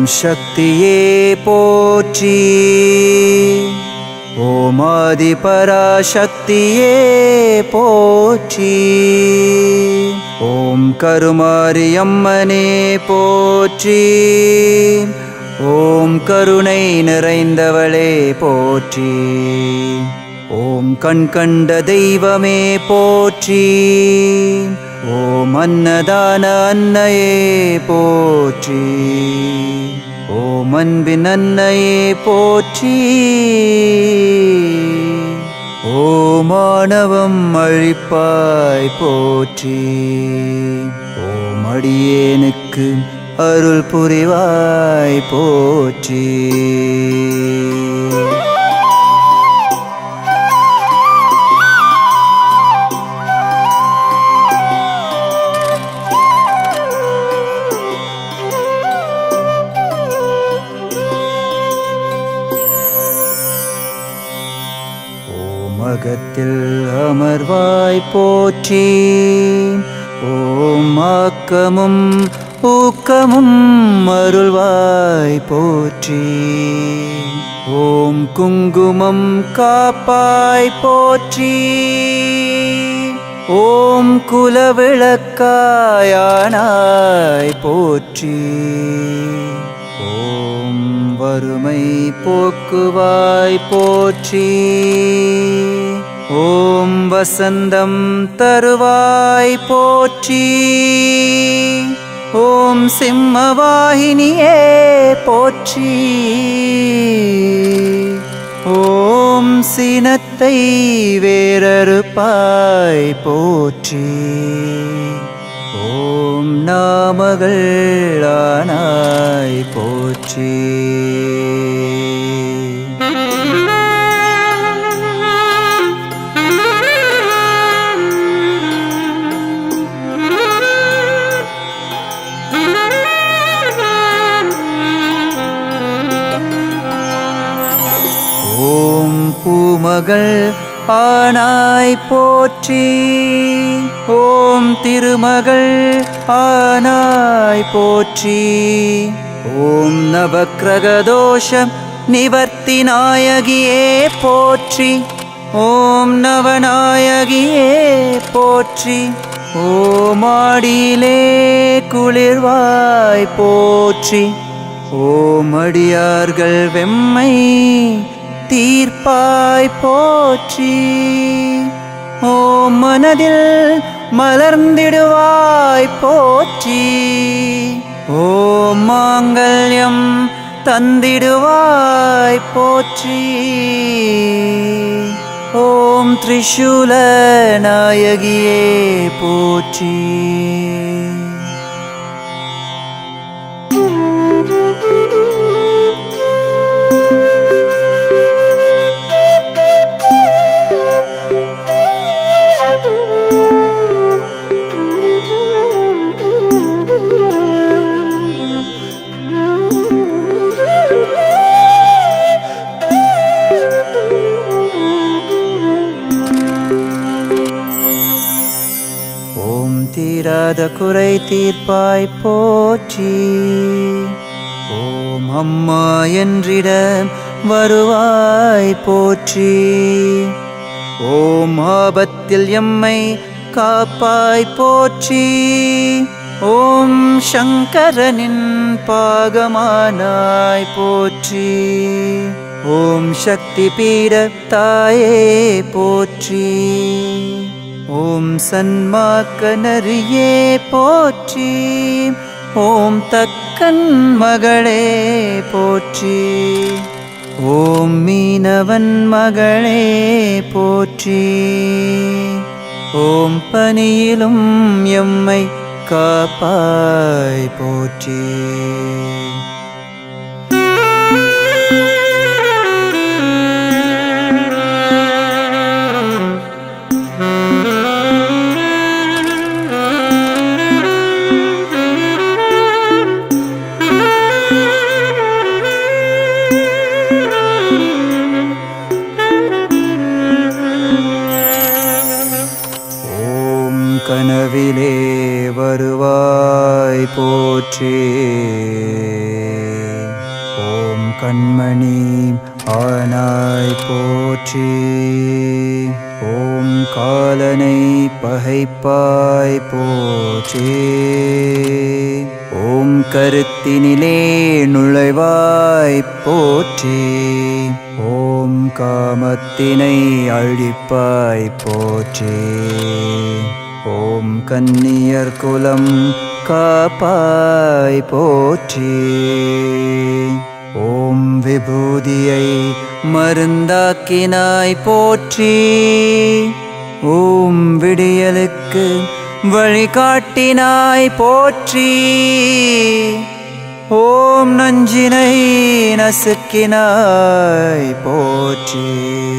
शक्तिये पोற்றி ओम आदिपराशक्तिये पोற்றி ओम करुमारियम्मने पोற்றி ओम करुणை நிறைந்தவளே போற்றி ओम कण्कण्ड தெய்வமே போற்றி ओम अन्नदान अन्नये போற்றி ओम அன்பின் அன்னையே போற்றி ஓம் ஆணவம் அழிப்பாய் போற்றி ஓம் அடியேனுக்கு அருள் புரிவாய் போற்றி அகத்தில் அமர்வாய் போற்றி ஓம் ஆக்கமும் ஊக்கமும் அருள்வாய் போற்றி ஓம் குங்குமம் காப்பாய் போற்றி ஓம் குலவிளக்காயானாய் போற்றி ஓம் வறுமை போக்குவாய் போற்றி ஓம் வசந்தம் தருவாய் போற்றி ஓம் சிம்மவாகினியே போற்றி ஓம் சினத்தை வேறறுப்பாய் போற்றி ஓம் நாமகள் ஆனாய் போற்றி ஓம் பூமகள் ஆனாய் போற்றி ஓம் திருமகள் ஆனாய் போற்றி ஓம் நவக்கிரகதோஷம் நிவர்த்தி நாயகியே போற்றி ஓம் நவநாயகியே போற்றி ஓம் ஆடியிலே குளிர்வாய் போற்றி ஓம் அடியார்கள் வெம்மை தீர்ப்பாய் போற்றி ஓம் மனதில் மலர்ந்திடுவாய் போற்றி ஓம் மாங்கல்யம் தந்திடுவாய் போற்றி ஓம் திரிசூல நாயகியே போற்றி தீராத குறை தீர்ப்பாய் போற்றி ஓம் அம்மா என்றிட வருவாய் போற்றி ஓம் ஆபத்தில் எம்மை காப்பாய் போற்றி ஓம் சங்கரனின் பாகமானாய் போற்றி ஓம் சக்தி பீட தாயே போற்றி ஓம் சன்மார்க்க நரியே போற்றி ஓம் தக்கன் மகளே போற்றி ஓம் மீனவன் மகளே போற்றி ஓம் பனியிலும் எம்மை காப்பாய் போற்றி கனவிலே வருவாய் போற்றி கண்மணி ஆனாய் போற்றி. ஓம் காலனை பகைப்பாய் போற்றி. ஓம் கருத்தினிலே நுழைவாய் போற்றி. ஓம் காமத்தினை அழிப்பாய் போற்றி. ஓம் கன்னியர் குலம் காப்பாய் போற்றி. ஓம் விபூதியை மருந்தாக்கினாய் போற்றி. ஓம் விடியலுக்கு வழிகாட்டினாய் போற்றி. ஓம் நஞ்சினை நசுக்கினாய் போற்றி.